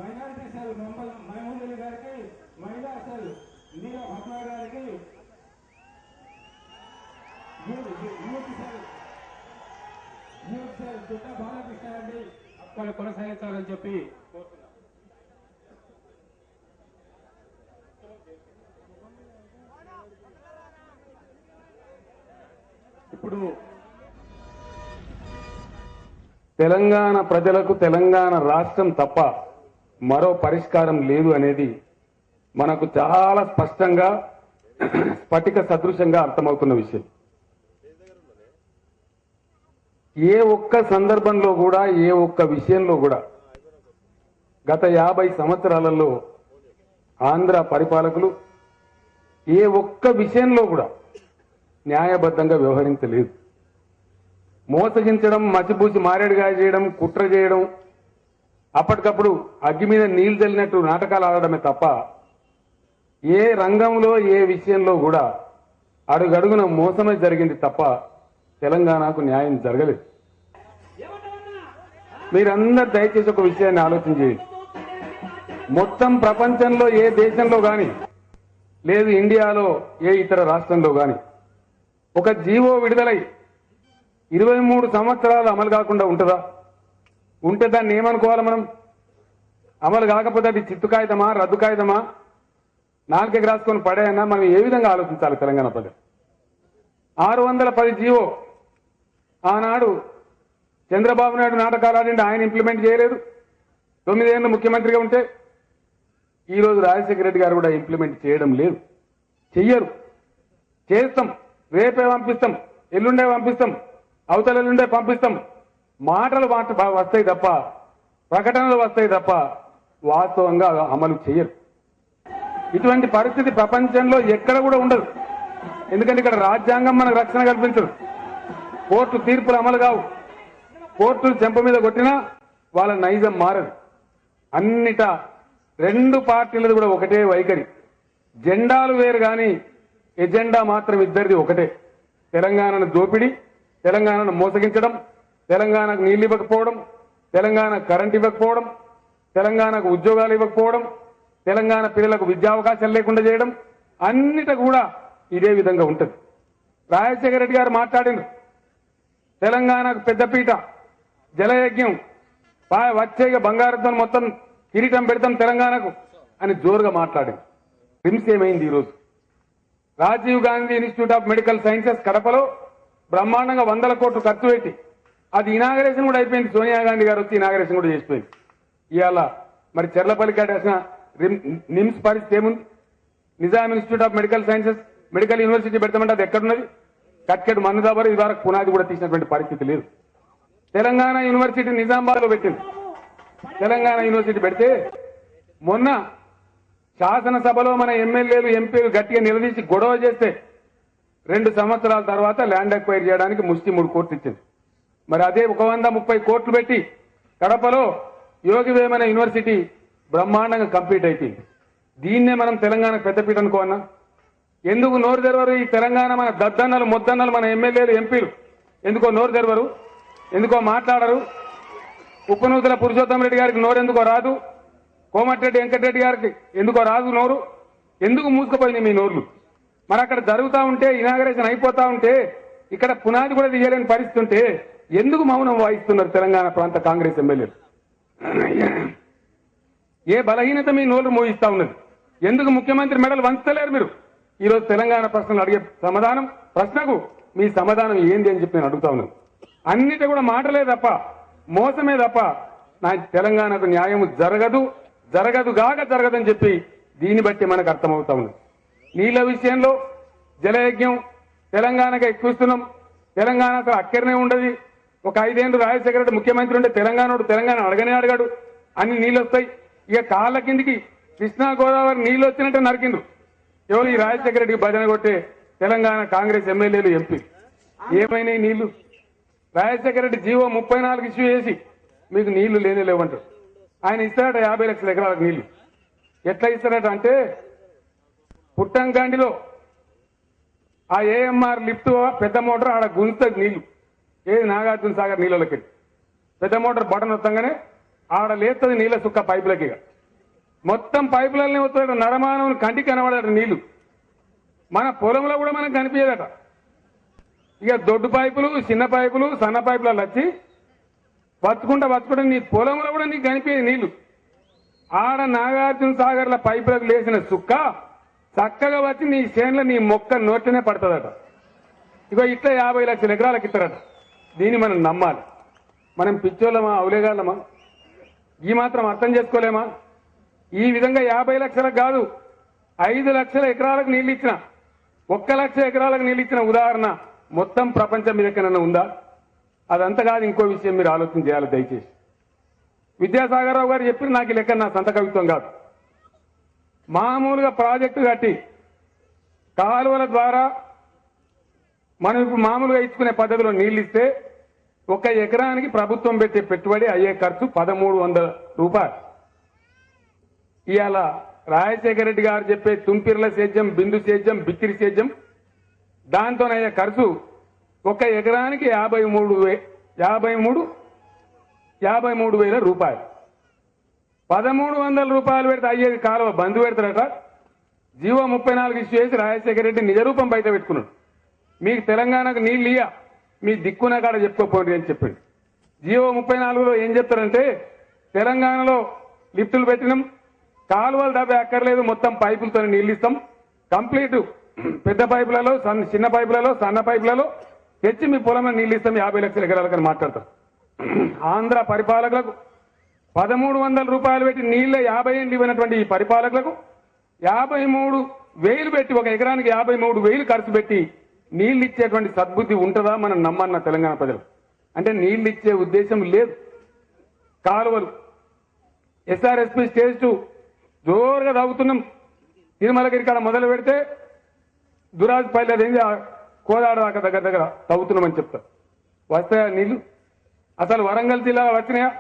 Minority cell Mahmood గారికి, మహిళా cell నీల భద్మ గారికి, యూత్ సెల్ చుట్ట బాలకృష్ణ రెడ్డి అక్కడ కొనసాగించాలని చెప్పి ఇప్పుడు తెలంగాణ ప్రజలకు తెలంగాణ రాష్ట్రం తప్ప మరో పరిష్కారం లేదు అనేది మనకు చాలా స్పష్టంగా స్ఫటిక సదృశంగా అర్థమవుతున్న విషయం. ఏ ఒక్క సందర్భంలో కూడా, ఏ ఒక్క విషయంలో కూడా గత 50 సంవత్సరాలలో ఆంధ్ర పరిపాలకులు ఏ ఒక్క విషయంలో కూడా న్యాయబద్ధంగా వ్యవహరించలేదు. మోసగించడం, మసిపూసి మారేడుగాయ చేయడం, కుట్ర చేయడం, అప్పటికప్పుడు అగ్గి మీద నీళ్లు చల్లినట్టు నాటకాలు ఆడడమే తప్ప ఏ రంగంలో, ఏ విషయంలో కూడా అడుగడుగున మోసమే జరిగింది తప్ప తెలంగాణకు న్యాయం జరగలేదు. మీరందరూ దయచేసి ఒక విషయాన్ని ఆలోచన చేయండి. మొత్తం ప్రపంచంలో ఏ దేశంలో గాని, లేదు ఇండియాలో ఏ ఇతర రాష్ట్రంలో గాని ఒక జీవో విడుదలై 23 సంవత్సరాలు అమలు కాకుండా ఉంటుందా? ఉంటే దాన్ని ఏమనుకోవాలి మనం? అమలు కాకపోతే అది చిత్తు కాగితమా, రద్దు కాగితమా, నాలుకకి రాసుకొని పడేయన్నా? మనం ఏ విధంగా ఆలోచించాలి తెలంగాణ ప్రజలు? 610 జీవో ఆనాడు చంద్రబాబు నాయుడు నాటకాలు ఆడిండి, ఆయన ఇంప్లిమెంట్ చేయలేదు. 9 ఏళ్ళు ముఖ్యమంత్రిగా ఉంటే ఈరోజు రాజశేఖర రెడ్డి గారు కూడా ఇంప్లిమెంట్ చేయడం లేదు, చెయ్యరు. చేస్తాం, రేపే పంపిస్తాం, ఎల్లుండే పంపిస్తాం, అవతల ఎల్లుండే పంపిస్తాం. మాటలు వస్తాయి తప్ప, ప్రకటనలు వస్తాయి తప్ప వాస్తవంగా అమలు చేయరు. ఇటువంటి పరిస్థితి ప్రపంచంలో ఎక్కడ కూడా ఉండదు. ఎందుకంటే ఇక్కడ రాజ్యాంగం మనకు రక్షణ కల్పించదు, కోర్టు తీర్పులు అమలు కావు. కోర్టులు చెంప మీద కొట్టినా వాళ్ళ నైజం మారదు. అన్నిట రెండు పార్టీలది కూడా ఒకటే వైఖరి. జెండాలు వేరు గాని ఎజెండా మాత్రం ఇద్దరిది ఒకటే. తెలంగాణను దోపిడి, తెలంగాణను మోసగించడం, తెలంగాణకు నీళ్లు ఇవ్వకపోవడం, తెలంగాణకు కరెంట్ ఇవ్వకపోవడం, తెలంగాణకు ఉద్యోగాలు ఇవ్వకపోవడం, తెలంగాణ పిల్లలకు విద్యావకాశాలు లేకుండా చేయడం, అన్నిట కూడా ఇదే విధంగా ఉంటుంది. రాజశేఖర రెడ్డి గారు మాట్లాడిండు, తెలంగాణకు పెద్దపీట, జలయజ్ఞం, వచ్చే బంగారంతో మొత్తం కిరీటం పెడతాం తెలంగాణకు అని జోరుగా మాట్లాడింది. రిమ్స్ ఏమైంది? ఈరోజు Rajiv Gandhi Institute of medical Sciences కడపలో బ్రహ్మాండంగా 100 కోట్లు ఖర్చు పెట్టి అది ఇనాగరేషన్ కూడా అయిపోయింది. సోనియా గాంధీ గారు వచ్చి ఇనాగరేషన్ కూడా చేసిపోయింది. ఇవాళ మరి చెర్లపల్లి కట్టేసిన నిమ్స్ పరిస్థితి ఏముంది? Nizam institute of medical sciences medical university పెడతామంటే అది ఎక్కడున్నది? కట్కెడు మన్నుదాబరు ఇదివరకు పునాది కూడా తీసినటువంటి పరిస్థితి లేదు. తెలంగాణ యూనివర్సిటీ నిజామాబాద్ లో పెట్టింది. తెలంగాణ యూనివర్సిటీ పెడితే మొన్న శాసనసభలో మన ఎమ్మెల్యేలు, ఎంపీలు గట్టిగా నిలదీసి గొడవ చేస్తే 2 సంవత్సరాల తర్వాత ల్యాండ్ అక్వైర్ చేయడానికి ముష్టి 3 కోట్లు ఇచ్చింది. మరి అదే 130 కోట్లు పెట్టి కడపలో యోగి వేమన యూనివర్సిటీ బ్రహ్మాండంగా కంప్లీట్ అయిపోయింది. దీన్నే మనం తెలంగాణ పెద్దపీట అనుకోన్నా? ఎందుకు నోరు తెరవరు? ఈ తెలంగాణ మన దద్దన్నలు, మొద్దన్నలు, మన ఎమ్మెల్యేలు, ఎంపీలు ఎందుకో నోరు తెరవరు? ఎందుకో మాట్లాడరు? ఉప్పునూతల పురుషోత్తం రెడ్డి గారికి నోరు ఎందుకో రాదు? కోమటిరెడ్డి వెంకటరెడ్డి గారికి ఎందుకో రాదు నోరు? ఎందుకు మూసుకుపోయింది మీ నోర్లు? మరి అక్కడ జరుగుతా ఉంటే, ఇనాగరేషన్ అయిపోతా ఉంటే, ఇక్కడ పునాది కూడా తీయలేని పరిస్థితి ఉంటే ఎందుకు మౌనం వాయిస్తున్నారు తెలంగాణ ప్రాంత కాంగ్రెస్ ఎమ్మెల్యేలు? ఏ బలహీనత మీ నోరు మోగిస్తా ఉన్నది? ఎందుకు ముఖ్యమంత్రి మెడలు వంచలేరు మీరు? ఈరోజు తెలంగాణ ప్రశ్నలు అడిగే ప్రశ్నకు మీ సమాధానం ఏంది అని చెప్పి నేను అడుగుతా ఉన్నాను. అన్నిటి కూడా మాటలే తప్ప, మోసమే తప్ప నా తెలంగాణకు న్యాయం జరగదని చెప్పి దీన్ని బట్టి మనకు అర్థమవుతా ఉంది. నీళ్ల విషయంలో జలయజ్ఞం తెలంగాణకు ఎక్కువస్తున్నాం. తెలంగాణ అసలు అక్కడనే ఉండదు. ఒక 5 ఏళ్లు రాజశేఖర రెడ్డి ముఖ్యమంత్రి ఉంటే తెలంగాణ అడగనే అడగాడు, అన్ని నీళ్ళు వస్తాయి. ఇక కాళ్ళ కిందికి కృష్ణా గోదావరి నీళ్లు వచ్చినట్టే నరికిండ్రు. ఎవరు? ఈ రాజశేఖర రెడ్డికి భజన కొట్టే తెలంగాణ కాంగ్రెస్ ఎమ్మెల్యేలు, ఎంపీ. ఏమైనాయి నీళ్లు? రాజశేఖర రెడ్డి జీవో 34 ఇష్యూ చేసి మీకు నీళ్లు లేవంటారు. ఆయన ఇస్తారట 50 లక్షల ఎకరాలకు నీళ్లు. ఎట్లా ఇస్తారట అంటే పుట్టంగండిలో ఆ ఏఎంఆర్ లిఫ్ట్ పెద్ద మోటార్ ఆడ గుంజుతుంది నీళ్లు, ఏది నాగార్జున సాగర్ నీళ్ళకి పెద్ద మోటార్ బటన్ వస్తాగానే ఆడ లేస్తుంది నీళ్ళ సుక్క పైపులకి. మొత్తం పైపులనే వస్తాడట, నరమానవుని కంటికి కనబడట నీళ్లు. మన పొలంలో కూడా మనకు కనిపించదట. ఇక దొడ్డు పైపులు, చిన్న పైపులు, సన్న పైపులలో వచ్చి వచ్చుకుంటా నీ పొలంలో కూడా నీకు కనిపించేది నీళ్లు. ఆడ నాగార్జున సాగర్ల పైపులకు లేచిన సుక్క చక్కగా వచ్చి నీ చేనులో నీ మొక్క నోట్లనే పడుతుందట. ఇగో ఇట్లా 50 లక్షల ఎకరాలకు ఇస్తారట. దీన్ని మనం నమ్మాలి. మనం పిచ్చోళ్ళమా, అవులేగాళ్ళమా? ఈ మాత్రం అర్థం చేసుకోలేమా? ఈ విధంగా 50 లక్షలకు కాదు 5 లక్షల ఎకరాలకు నీళ్లు ఇచ్చిన, 1 లక్ష ఎకరాలకు నీళ్లు ఇచ్చిన ఉదాహరణ మొత్తం ప్రపంచం మీద ఎక్కడన్నా ఉందా? అదంతా కాదు. ఇంకో విషయం మీరు ఆలోచన చేయాలి దయచేసి. విద్యాసాగర్ రావు గారు చెప్పిన నాకు ఈ లెక్క నా సొంత కవిత్వం కాదు. మామూలుగా ప్రాజెక్టు కట్టి కాలువల ద్వారా మనం ఇప్పుడు మామూలుగా ఇచ్చుకునే పద్ధతిలో నీళ్లు ఇస్తే 1 ఎకరానికి ప్రభుత్వం పెట్టే పెట్టుబడి అయ్యే ఖర్చు 1300 రూపాయలు. ఇవాళ రాజశేఖర రెడ్డి గారు చెప్పే తుంపిర్ల సేద్యం, బిందు సేద్యం, బిత్తిరి సేద్యం దాంతోనయ్యే ఖర్చు 1 ఎకరానికి 53,000 రూపాయలు. 1300 రూపాయలు పెడితే అయ్యేది కాలువ బంధు పెడతారట. జీవో 34 ఇష్యూ చేసి రాజశేఖర రెడ్డి నిజ రూపం బయట పెట్టుకున్నాడు. మీకు తెలంగాణకు నీళ్ళు ఇయ్య, మీ దిక్కున కాడ చెప్పుకోపోండి అని చెప్పింది. జీవో 34లో ఏం చెప్తారంటే తెలంగాణలో లిఫ్టులు పెట్టినాం, కాలువలు డబ్బే అక్కర్లేదు, మొత్తం పైపులతో నీళ్ళు ఇస్తాం, కంప్లీట్ పెద్ద పైపులలో, చిన్న పైపులలో, సన్న పైపులలో తెచ్చి మీ పొలంలో నీళ్ళు ఇస్తాం 50 లక్షల ఎకరాలకని మాట్లాడతారు. ఆంధ్ర పరిపాలకులకు 1300 రూపాయలు పెట్టి నీళ్ళ 50 ఏళ్ళు ఇవ్వనటువంటి ఈ పరిపాలకులకు 53,000 పెట్టి 1 ఎకరానికి 53,000 ఖర్చు పెట్టి నీళ్లు ఇచ్చేటువంటి సద్బుద్ధి ఉంటుందా? మనం నమ్మన్న తెలంగాణ ప్రజలు. అంటే నీళ్లు ఇచ్చే ఉద్దేశం లేదు. కాలువలు ఎస్ఆర్ఎస్పీ స్టేజ్ 2 జోరుగా తవ్వుతున్నాం. తిరుమలగిరి కాడ మొదలు పెడితే దురాజపల్లి అదేంటి కోదాడ దాకా దగ్గర తవ్వుతున్నామని చెప్తారు. వస్తాయా నీళ్లు? అసలు వరంగల్ జిల్లాలో వచ్చినాయా?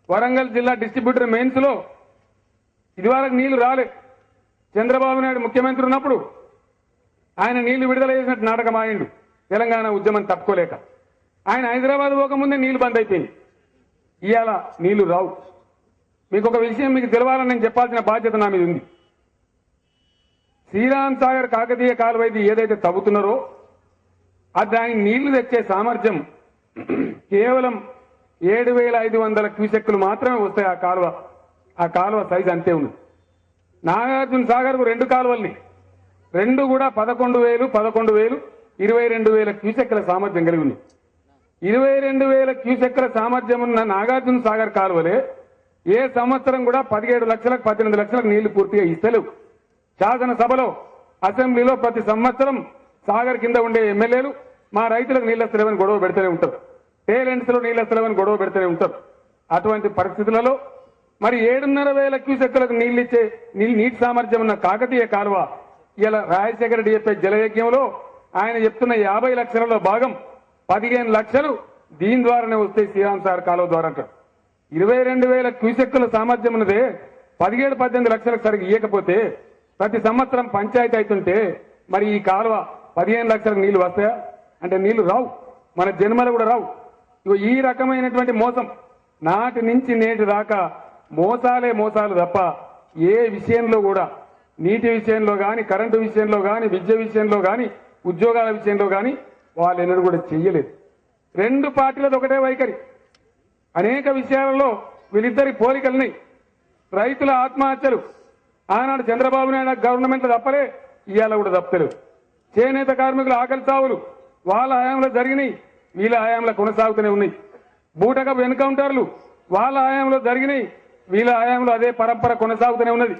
వరంగల్ జిల్లా డిస్ట్రిబ్యూటర్ మెయిన్స్ లో ఇదివరకు నీళ్లు రాలే. చంద్రబాబు నాయుడు ముఖ్యమంత్రి ఉన్నప్పుడు ఆయన నీళ్లు విడుదల చేసినట్టు నాటకం ఆయిండు తెలంగాణ ఉద్యమం తప్పుకోలేక. ఆయన హైదరాబాద్ పోకముందే నీళ్లు బంద్ అయిపోయింది. ఇవాళ నీళ్లు రావు. మీకు ఒక విషయం మీకు తెలవాలని నేను చెప్పాల్సిన బాధ్యత నా మీద ఉంది. శ్రీరామ్ సాగర్ కాకతీయ కాలువ ఏదైతే తవ్వుతున్నారో అది దానికి నీళ్లు తెచ్చే సామర్థ్యం కేవలం 7,500 క్యూసెక్కులు మాత్రమే వస్తాయి. ఆ కాలువ సైజు అంతే ఉంది. నాగార్జున సాగర్ కు 2 కాలువల్ని, 2 కూడా 11,000, 22,000 క్యూసెక్కుల సామర్థ్యం కలిగి ఉంది. 22,000 క్యూసెక్కుల సామర్థ్యం ఉన్న నాగార్జున సాగర్ కాలువలే ఏ సంవత్సరం కూడా 17 లక్షలకు 18 లక్షలకు నీళ్లు పూర్తిగా ఇస్తలేవు. శాసనసభలో, అసెంబ్లీలో ప్రతి సంవత్సరం సాగర్ కింద ఉండే ఎమ్మెల్యేలు మా రైతులకు నీళ్లు వస్తలేవని గొడవ పెడుతూనే ఉంటారు, టేలెంట్స్ లో నీళ్లు వస్తలేవని గొడవ పెడుతూనే ఉంటారు. అటువంటి పరిస్థితులలో మరి 7,500 క్యూసెక్కులకు నీటి సామర్థ్యం ఉన్న కాకతీయ కాలువ ఇలా రాజశేఖర రెడ్డి చెప్పే జలయజ్ఞంలో ఆయన చెప్తున్న 50 లక్షలలో భాగం 15 లక్షలు దీని ద్వారానే వస్తాయి శ్రీరామ్ సాగర్ కాలువ ద్వారా అంటారు. 22,000 క్యూసెక్కుల సామర్థ్యం ఉన్నదే 17-18 లక్షలకు సరిగ్గా ఇయ్యకపోతే ప్రతి సంవత్సరం పంచాయతీ అవుతుంటే మరి ఈ కాలువ 15 లక్షలకు నీళ్లు వస్తాయా? అంటే నీళ్లు రావు, మన జన్మలు కూడా రావు. ఈ రకమైనటువంటి మోసం నాటి నుంచి నేటి దాకా మోసాలు తప్ప ఏ విషయంలో కూడా నీటి విషయంలో గాని, కరెంటు విషయంలో గాని, విద్య విషయంలో గాని, ఉద్యోగాల విషయంలో గాని వాళ్ళు ఎన్నడూ కూడా చెయ్యలేదు. 2 పార్టీలది ఒకటే వైఖరి. అనేక విషయాలలో వీళ్ళిద్దరి పోలికల్ని, రైతుల ఆత్మహత్యలు ఆనాడు చంద్రబాబు నాయుడు గవర్నమెంట్ తప్పలే, ఇవాళ కూడా తప్పలేదు. చేనేత కార్మికుల ఆకలి చావులు వాళ్ళ హయాంలో జరిగినాయి, వీళ్ళ హయాంలో కొనసాగుతూనే ఉన్నాయి. బూటకపు ఎన్కౌంటర్లు వాళ్ళ హయాంలో జరిగినాయి, వీళ్ళ హయాంలో అదే పరంపర కొనసాగుతూనే ఉన్నది.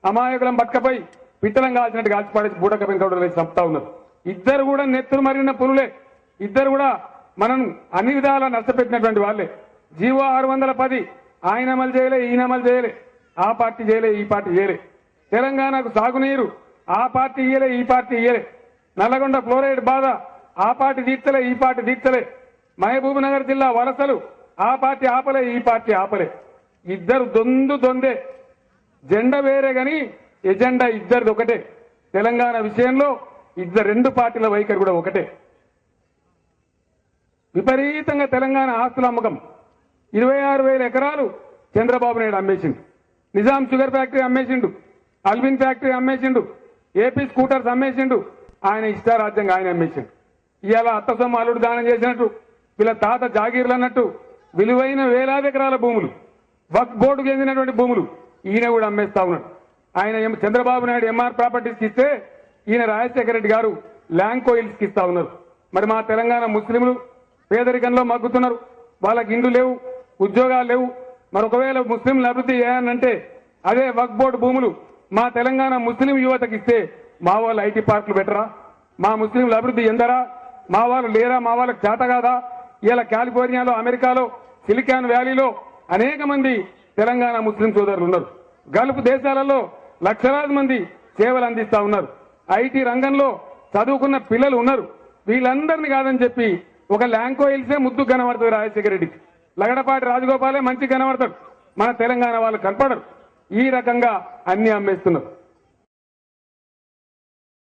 అమాయకులం పట్టుకపోయి పిట్టలం కాల్చినట్టు కాల్చిపాడేసి బూటకపు ఎన్కౌంటర్ వేసి చంపుతా ఉన్నారు. ఇద్దరు కూడా నెత్తురు మరిగిన పులులే. ఇద్దరు కూడా మనం అన్ని విధాలా నష్టపెట్టినటువంటి వాళ్ళే. జీవో 610 ఆయన అమలు చేయలే, ఈయన అమలు చేయలే, ఆ పార్టీ చేయలే, ఈ పార్టీ చేయలే. తెలంగాణకు సాగునీరు ఆ పార్టీ ఇయ్యలే, ఈ పార్టీ ఇయ్యలే. నల్లగొండ ఫ్లోరైడ్ బాధ ఆ పార్టీ తీర్చలే, ఈ పార్టీ తీర్చలే. మహబూబ్ నగర్ జిల్లా వలసలు ఆ పార్టీ ఆపలే, ఈ పార్టీ ఆపలే. ఇద్దరు దొందే. జెండా వేరే గాని ఎజెండా ఇద్దరిది ఒకటే. తెలంగాణ విషయంలో రెండు పార్టీల వైఖరి కూడా ఒకటే. విపరీతంగా తెలంగాణ ఆస్తుల అమ్మకం 26,000 ఎకరాలు చంద్రబాబు నాయుడు అమ్మేసిండు. నిజాం షుగర్ ఫ్యాక్టరీ అమ్మేసిండు, అల్విన్ ఫ్యాక్టరీ అమ్మేసిండు, ఏపీ స్కూటర్స్ అమ్మేసిండు. ఆయన ఇష్టారాజ్యంగా ఆయన అమ్మేసిండు. ఇవాళ అత్త సొమ్ము అల్లుడు దానం చేసినట్టు, వీళ్ళ తాత జాగీర్లు అన్నట్టు విలువైన వేలాది ఎకరాల భూములు, వక్ఫ్ బోర్డుకు చెందినటువంటి భూములు ఈయన కూడా అమ్మేస్తా ఉన్నాడు. ఆయన చంద్రబాబు నాయుడు ఎంఆర్ ప్రాపర్టీస్కి ఇస్తే ఈయన రాజశేఖర రెడ్డి గారు ల్యాంకో హిల్స్కి ఇస్తా ఉన్నారు. మరి మా తెలంగాణ ముస్లింలు పేదరికంలో మగ్గుతున్నారు. వాళ్ళకి ఇండ్లు లేవు, ఉద్యోగాలు లేవు. మరి ఒకవేళ ముస్లింలు అభివృద్ధి చేయాలంటే అదే వక్ఫ్ బోర్డు భూములు మా తెలంగాణ ముస్లిం యువతకి ఇస్తే మా వాళ్ళు ఐటీ పార్కులు పెట్టరా? మా ముస్లింలు అభివృద్ధి ఎందరా? మా వాళ్ళు లేరా? మా వాళ్ళకి చేత కాదా? ఇలా కాలిఫోర్నియాలో, అమెరికాలో, సిలికాన్ వ్యాలీలో అనేక మంది తెలంగాణ ముస్లిం సోదరులు ఉన్నారు. గల్ఫ్ దేశాలలో లక్షలాది మంది సేవలు అందిస్తా ఉన్నారు. ఐటీ రంగంలో చదువుకున్న పిల్లలు ఉన్నారు. వీళ్ళందరినీ కాదని చెప్పి ఒక ల్యాంకో హిల్సే ముద్దు కనబడుతుంది రాజశేఖర రెడ్డికి. లగడపాటి రాజగోపాలే మంచి కనబడతాడు. మన తెలంగాణ వాళ్ళు కనపడరు. ఈ రకంగా అన్ని అమ్మేస్తున్నారు.